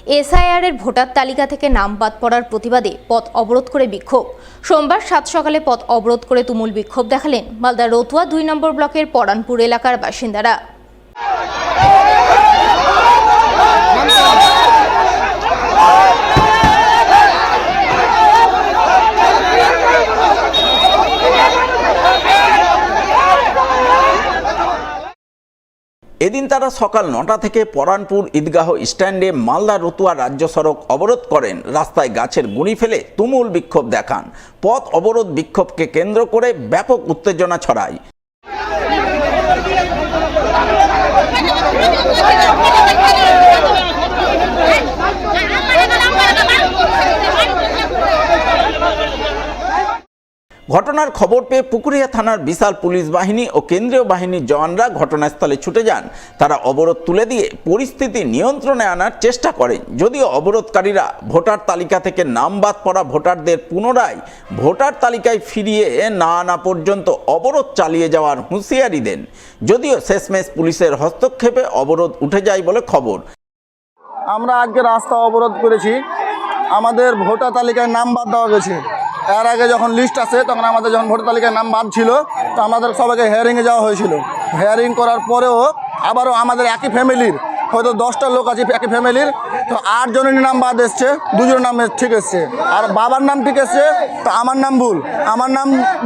SIR এর voter তালিকা থেকে নাম বাদ পড়ার প্রতিবাদে পথ অবরোধ করে বিক্ষোভ। সোমবার 7 সকালে পথ অবরোধ করে তুমুল বিক্ষোভ দেখালেন মালদা রতুয়া 2 নম্বর ব্লকের পরানপুর এলাকার বাসিন্দারা। এদিন তারা সকাল 9টা থেকে পরানপুর ঈদগাহ স্ট্যান্ডে মালদা রতুয়া রাজ্য সড়ক অবরোধ করেন। রাস্তায় গাছের গুঁড়ি ফেলে তুমুল বিক্ষোভ দেখান। পথ অবরোধ বিক্ষোভকে কেন্দ্র করে ব্যাপক উত্তেজনা ছড়ায়। ঘটনার খবর পেয়ে পুকুরিয়া থানার বিশাল পুলিশ বাহিনী ও কেন্দ্রীয় বাহিনীর জওয়ানরা ঘটনাস্থলে ছুটে যান। তারা অবরোধ তুলে দিয়ে পরিস্থিতি নিয়ন্ত্রণে আনার চেষ্টা করেন। যদিও অবরোধকারীরা ভোটার তালিকা থেকে নাম বাদ পড়া ভোটারদের পুনরায় ভোটার তালিকায় ফিরিয়ে না আনা পর্যন্ত অবরোধ চালিয়ে যাওয়ার হুঁশিয়ারি দেন। যদিও শেষমেশ পুলিশের হস্তক্ষেপে অবরোধ উঠে যায় বলে খবর। আমরা আজকে রাস্তা অবরোধ করেছি। আমাদের ভোটার তালিকায় নাম বাদ দেওয়া গেছে। এর আগে যখন লিস্ট আসে তখন আমাদের যখন ভোটার তালিকায় নাম বাদ ছিল তো আমাদের সবাইকে হিয়ারিংয়ে যাওয়া হয়েছিল। হিয়ারিং করার পরেও আবারও আমাদের একই ফ্যামিলির হয়তো 10টা লোক আছে একই ফ্যামিলির, তো 8 জনের নাম বাদ এসছে, 2 জনের নাম ঠিক এসছে। আর বাবার নাম ঠিক এসছে তো আমার নাম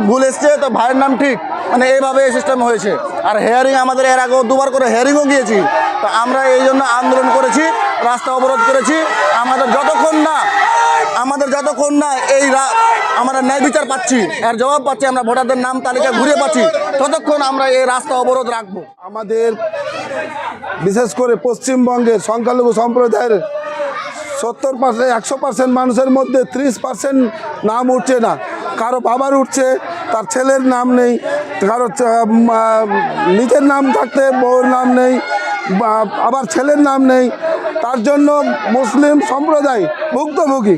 ভুল এসছে তো ভাইয়ের নাম ঠিক, মানে এইভাবে এই সিস্টেম হয়েছে। আর হিয়ারিং আমাদের এর আগেও 2বার করে হিয়ারিংও গিয়েছি। তো আমরা এই জন্য আন্দোলন করেছি, রাস্তা অবরোধ করেছি। আমাদের যতক্ষণ না এই আমরা ন্যায় বিচার পাচ্ছি, এর জবাব পাচ্ছি, আমরা ভোটারদের নাম তালিকা ঘুরে পাচ্ছি, ততক্ষণ আমরা এই রাস্তা অবরোধ রাখবো। আমাদের বিশেষ করে পশ্চিমবঙ্গের সংখ্যালঘু সম্প্রদায়ের 70% 100% মানুষের মধ্যে 30% নাম উঠছে না। কারো বাবার উঠছে, তার ছেলের নাম নেই, কারো নিজের নাম থাকতে বউর নাম নেই, আবার ছেলের নাম নেই। তার জন্য মুসলিম সম্প্রদায় ভুক্তভোগী।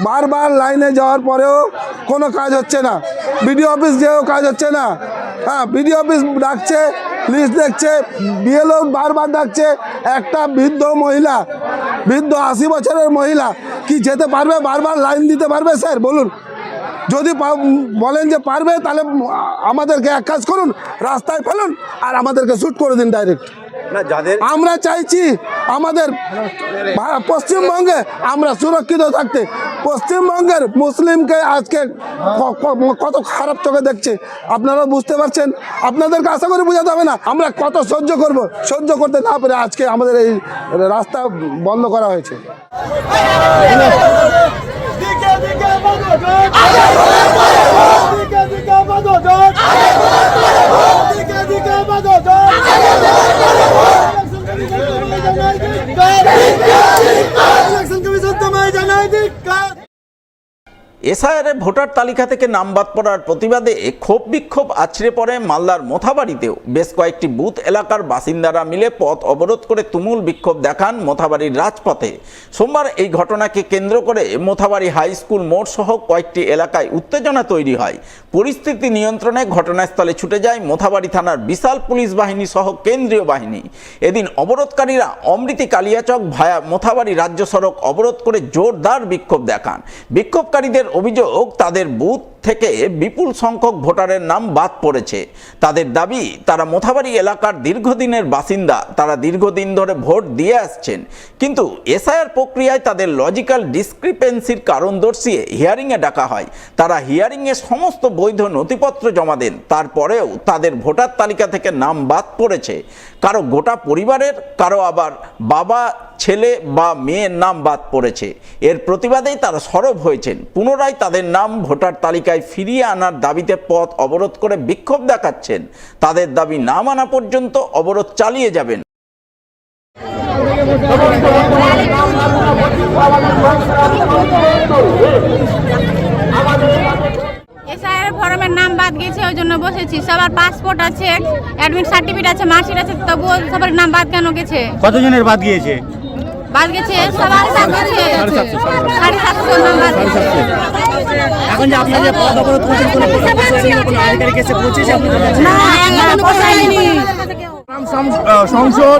বারবার লাইনে যাওয়ার পরেও কোনো কাজ হচ্ছে না। বিডিও অফিস যেও কাজ হচ্ছে না। হ্যাঁ, বিডিও অফিস ডাকছে, লিস্ট দেখছে, বিএলও বারবার ডাকছে। একটা বৃদ্ধ 80 বছরের মহিলা কি যেতে পারবে? বারবার লাইন দিতে পারবে? স্যার বলুন, যদি বলেন যে পারবে তাহলে আমাদেরকে এক কাজ করুন, রাস্তায় ফেলুন আর আমাদেরকে শ্যুট করে দিন ডাইরেক্ট। আমরা চাইছি আমাদের পশ্চিমবঙ্গে আমরা সুরক্ষিত থাকতে। পশ্চিমবঙ্গের মুসলিমকে আজকে কত খারাপ চোখে দেখছে আপনারা বুঝতে পারছেন। আপনাদেরকে আশা করে বোঝাতে হবে না আমরা কত সহ্য করব। সহ্য করতে না পেরে আজকে আমাদের এই রাস্তা বন্ধ করা হয়েছে। এসআইআর ভোটার তালিকা থেকে নাম বাদ পড়ার প্রতিবাদে ক্ষোভ বিক্ষোভ আছড়ে পড়ে মালদার মোথাবাড়িতেও। বেশ কয়েকটি বুথ এলাকার বাসিন্দারা মিলে পথ অবরোধ করে তুমুল বিক্ষোভ দেখান মোথাবাড়ির রাজপথে। সোমবার এই ঘটনাকে কেন্দ্র করে মোথাবাড়ি হাই স্কুল মোড় সহ কয়েকটি এলাকায় উত্তেজনা তৈরি হয়। পরিস্থিতি নিয়ন্ত্রণে ঘটনাস্থলে ছুটে যায় মোথাবাড়ি থানার বিশাল পুলিশ বাহিনী সহ কেন্দ্রীয় বাহিনী। এদিন অবরোধকারীরা অমৃতি কালিয়াচক ভায়া মোথাবাড়ি রাজ্য সড়ক অবরোধ করে জোরদার বিক্ষোভ দেখান। বিক্ষোভকারীদের অভিযোগ তাদের বুথ থেকে বিপুল সংখ্যক ভোটারের নাম বাদ পড়েছে। তাদের দাবি তারা মোথাবাড়ি এলাকার দীর্ঘদিনের বাসিন্দা, তারা দীর্ঘদিন ধরে ভোট দিয়ে আসছেন, কিন্তু এসআইআর প্রক্রিয়ায় তাদের লজিক্যাল ডিসক্রিপেন্সির কারণ দর্শিয়ে হিয়ারিংয়ে ডাকা হয়। তারা হিয়ারিংয়ে সমস্ত বৈধ নথিপত্র জমা দেন, তারপরেও তাদের ভোটার তালিকা থেকে নাম বাদ পড়েছে। কারো গোটা পরিবারের, কারো আবার বাবা, ছেলে বা মেয়ের নাম বাদ পড়েছে। এর প্রতিবাদেই তারা সরব হয়েছেন। পুনরায় তাদের নাম ভোটার তালিকায় ফিরিয়ে আনার দাবিতে পথ অবরোধ করে বিক্ষোভ দেখাচ্ছেন। তাদের দাবি না মানা পর্যন্ত অবরোধ চালিয়ে যাবেন। এসআইআর ফর্মের নাম বাদ গেছে, ওই জন্য বসেছি। সবার পাসপোর্ট আছে, অ্যাডমিট সার্টিফিকেট আছে, মার্কশিট আছে, তবুও সবার নাম বাদ কেন গেছে? কতজনের বাদ গিয়েছে? বাদ গেছে সবার বাদ গেছে 750 নাম বাদ গেছে। এখন যে আপনারা যে পদ অবরোধ করছেন কোনো প্রশাসনিক কোনো আধিকারিক এসে পৌঁছেছে আপনাদের কাছে? না এখনো পৌঁছায়নি। সংসদ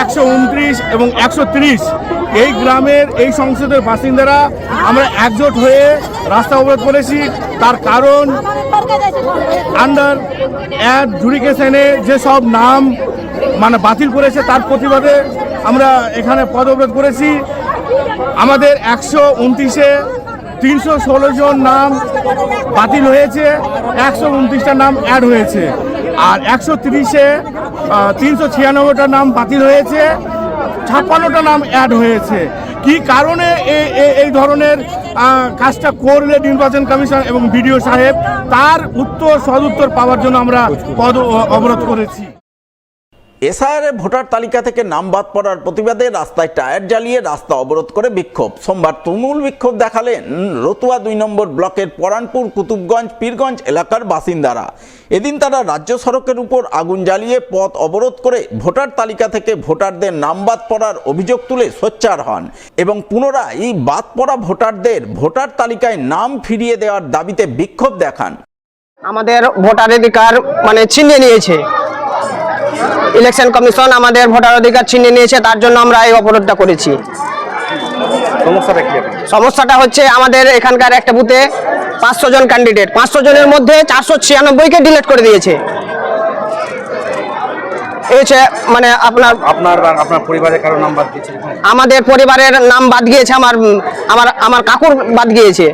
129 এবং 130 এই গ্রামের এই সংসদের বাসিন্দারা আমরা একজোট হয়ে রাস্তা অবরোধ করেছি। তার কারণ আন্ডার অ্যাডজুডিকেশনে যেসব নাম মানে বাতিল করেছে তার প্রতিবাদে আমরা এখানে পদ অবরোধ করেছি। আমাদের 129-এ 316 জন নাম বাতিল হয়েছে, 129টা নাম অ্যাড হয়েছে, আর 130-এ 396টা নাম বাতিল হয়েছে, 56টা নাম অ্যাড হয়েছে। কি কারণে এই ধরনের কাজটা করলে নির্বাচন কমিশন এবং বিডিও সাহেব, তার সদুত্তর পাওয়ার জন্য আমরা পদ অবরোধ করেছি। এসআইআর ভোটার তালিকা থেকে নাম বাদ পড়ার প্রতিবাদে রাস্তায় টায়ার জ্বালিয়ে রাস্তা অবরোধ করে বিক্ষোভ। সোমবার তুমুল বিক্ষোভ দেখালেন রতুয়া 2 নম্বর ব্লকের পরানপুর, কুতুবগঞ্জ, পীরগঞ্জ এলাকার বাসিন্দারা। এদিন তারা রাজ্য সড়কের উপর আগুন জ্বালিয়ে পথ অবরোধ করে ভোটার তালিকা থেকে ভোটারদের নাম বাদ পড়ার অভিযোগ তুলে সোচ্চার হন এবং পুনরায় বাদ পড়া ভোটারদের ভোটার তালিকায় নাম ফিরিয়ে দেওয়ার দাবিতে বিক্ষোভ দেখান। আমাদের ভোটাধিকার মানে ছিনিয়ে নিয়েছে, ইলেকশন কমিশন আমাদের ভোটার অধিকার ছিনিয়ে নিয়েছে, তার জন্য আমরা এই অবরোধটা করেছি। সমস্যাটা হচ্ছে আমাদের এখানকার একটা বুথে 500 জন ক্যান্ডিডেট, 500 জনের মধ্যে 496কে ডিলিট করে দিয়েছে। এই হচ্ছে মানে আপনার পরিবারের কারো নাম বাদ দিয়েছে? আমাদের পরিবারের নাম বাদ গিয়েছে, আমার কাকুর বাদ গিয়েছে,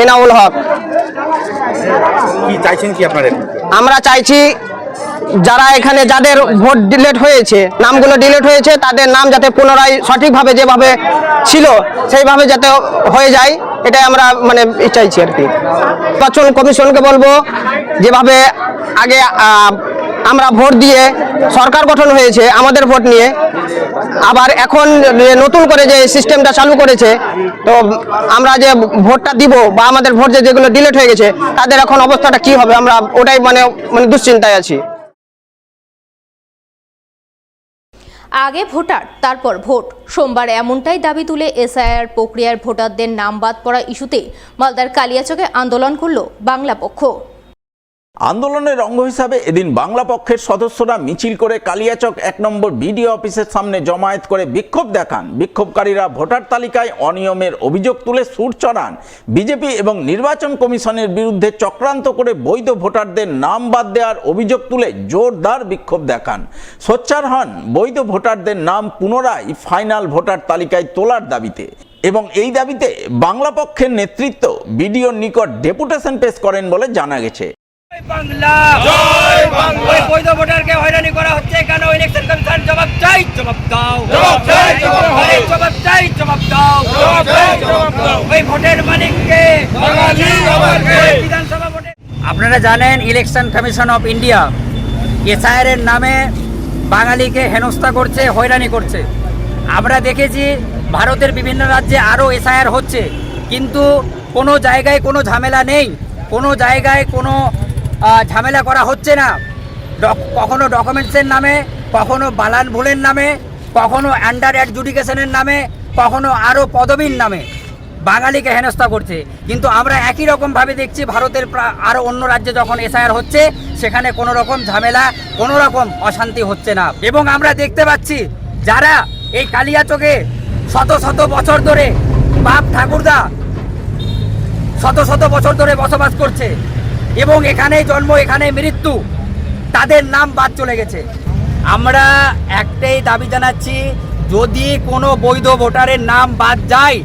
এনাউল হক। কি চাইছেন কি আপনারা? আমরা চাইছি যারা এখানে যাদের ভোট ডিলিট হয়েছে, নামগুলো ডিলিট হয়েছে, তাদের নাম যাতে পুনরায় সঠিকভাবে যেভাবে ছিল সেইভাবে যাতে হয়ে যায়, এটাই আমরা মানে চাইছি আর কি। নির্বাচন কমিশনকে বলবো, যেভাবে আগে আমরা ভোট দিয়ে সরকার গঠন হয়েছে আমাদের ভোট নিয়ে, আবার এখন নতুন করে যে সিস্টেমটা চালু করেছে, তো আমরা যে ভোটটা দিব বা আমাদের ভোট যেগুলো ডিলিট হয়ে গেছে তাদের এখন অবস্থাটা কি হবে, আমরা ওটাই মানে দুশ্চিন্তায় আছি। আগে ভোটার তারপর ভোট, সোমবার এমনটাই দাবি তুলে এসআইআর প্রক্রিয়ার ভোটারদের নাম বাদ পড়া ইস্যুতে মালদার কালিয়াচকে আন্দোলন করল বাংলা পক্ষ। আন্দোলনের অঙ্গ হিসাবে এদিন বাংলা পক্ষের সদস্যরা মিছিল করে কালিয়াচক 1 নম্বর বিডিও অফিসের সামনে জমায়েত করে বিক্ষোভ দেখান। বিক্ষোভকারীরা ভোটার তালিকায় অনিয়মের অভিযোগ তুলে সুর চড়ান। বিজেপি এবং নির্বাচন কমিশনের বিরুদ্ধে চক্রান্ত করে বৈধ ভোটারদের নাম বাদ দেওয়ার অভিযোগ তুলে জোরদার বিক্ষোভ দেখান। সোচ্চার হন বৈধ ভোটারদের নাম পুনরায় ফাইনাল ভোটার তালিকায় তোলার দাবিতে এবং এই দাবিতে বাংলা পক্ষের নেতৃত্ব বিডিওর নিকট ডেপুটেশন পেশ করেন বলে জানা গেছে। বাংলা জয় বাংলা, ওই বৈধ ভোটারকে হয়রানি করা হচ্ছে কেন? ইলেকশন কমিশন জবাব চাই, জবাব দাও, জবাব চাই, জবাব চাই, জবাব দাও, জবাব চাই, জবাব দাও। ওই ভোটের মালিককে বাঙালি আমাকে বিধানসভা ভোটে। আপনারা জানেন election commission of India SIR এর নামে বাঙালিকে হেনস্থা করছে, হয়রানি করছে। আমরা দেখেছি ভারতের বিভিন্ন রাজ্যে আরও এসআইআর হচ্ছে, কিন্তু কোনো জায়গায় কোনো ঝামেলা নেই, কোনো জায়গায় কোনো ঝামেলা করা হচ্ছে না। কখনো ডকুমেন্টসের নামে, কখনো বালান ভুলের নামে, কখনো আন্ডার অ্যাডজুডিকেশনের নামে, কখনো আরও পদবীর নামে বাঙালিকে হেনস্থা করছে। কিন্তু আমরা একই রকমভাবে দেখছি ভারতের আরও অন্য রাজ্যে যখন এসআইআর হচ্ছে সেখানে কোনো রকম ঝামেলা, কোনো রকম অশান্তি হচ্ছে না। এবং আমরা দেখতে পাচ্ছি যারা এই কালিয়াচকে শত শত বছর ধরে বাপ ঠাকুরদা শত শত বছর ধরে বসবাস করছে এবং এখানেই জন্ম, এখানে মৃত্যু, তাদের নাম বাদ চলে গেছে। আমরা একটাই দাবি জানাচ্ছি, যদি কোনো বৈধ ভোটারের নাম বাদ যায়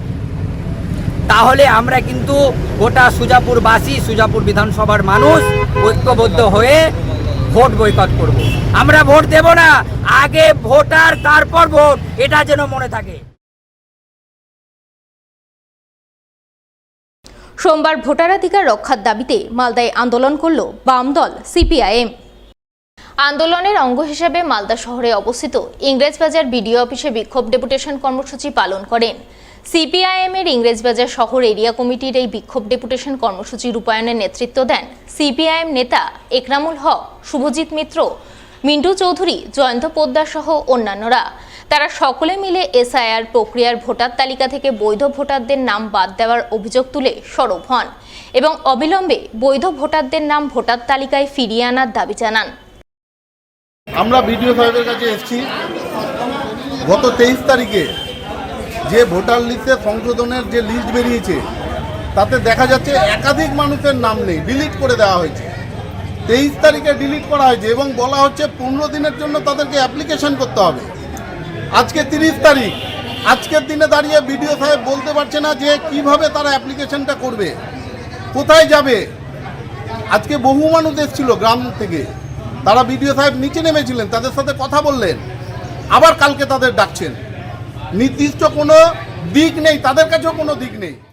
তাহলে আমরা কিন্তু গোটা সুজাপুরবাসী, সুজাপুর বিধানসভার মানুষ ঐক্যবদ্ধ হয়ে ভোট বয়কট করব। আমরা ভোট দেব না, আগে ভোটার তারপর ভোট, এটা যেন মনে থাকে। সোমবার ভোটাধিকার রক্ষার দাবিতে মালদায় আন্দোলন করল বাম দল সিপিআইএম। আন্দোলনের অঙ্গ হিসেবে মালদা শহরে অবস্থিত ইংরেজবাজার বিডিও অফিসে বিক্ষোভ ডেপুটেশন কর্মসূচি পালন করেন। সিপিআইএমের ইংরেজবাজার শহর এরিয়া কমিটির এই বিক্ষোভ ডেপুটেশন কর্মসূচি রূপায়ণের নেতৃত্ব দেন সিপিআইএম নেতা একরামুল হক, শুভজিৎ মিত্র, মিন্টু চৌধুরী, জয়ন্ত পোদ্দার সহ অন্যান্যরা। তারা সকলে মিলে এসআইআর প্রক্রিয়ার ভোটার তালিকা থেকে বৈধ ভোটারদের নাম বাদ দেওয়ার অভিযোগ তুলে সরব হন এবং অবিলম্বে বৈধ ভোটারদের নাম ভোটার তালিকায় ফিরিয়ে আনার দাবি জানান। আমরা বিডিও সাহেবের কাছে এসেছি গত 23 তারিখে যে ভোটার লিস্টে সংশোধনের যে লিস্ট বেরিয়েছে তাতে দেখা যাচ্ছে একাধিক মানুষের নাম নেই, ডিলিট করে দেওয়া হয়েছে। 23 তারিখে ডিলিট করা হয়েছে এবং বলা হচ্ছে 15 দিনের জন্য তাদেরকে অ্যাপ্লিকেশন করতে হবে। আজকে 30 তারিখ, আজকের দিনে দাঁড়িয়ে বিডিও সাহেব বলতে পারছে না যে কিভাবে তারা অ্যাপ্লিকেশনটা করবে, কোথায় যাবে। আজকে বহু মানুষ এসেছিল গ্রাম থেকে, তারা বিডিও সাহেব নিচে নেমেছিলেন, তাদের সাথে কথা বললেন, আবার কালকে তাদের ডাকছেন। নির্দিষ্ট কোনো দিক নেই, তাদের কাছেও কোনো দিক নেই।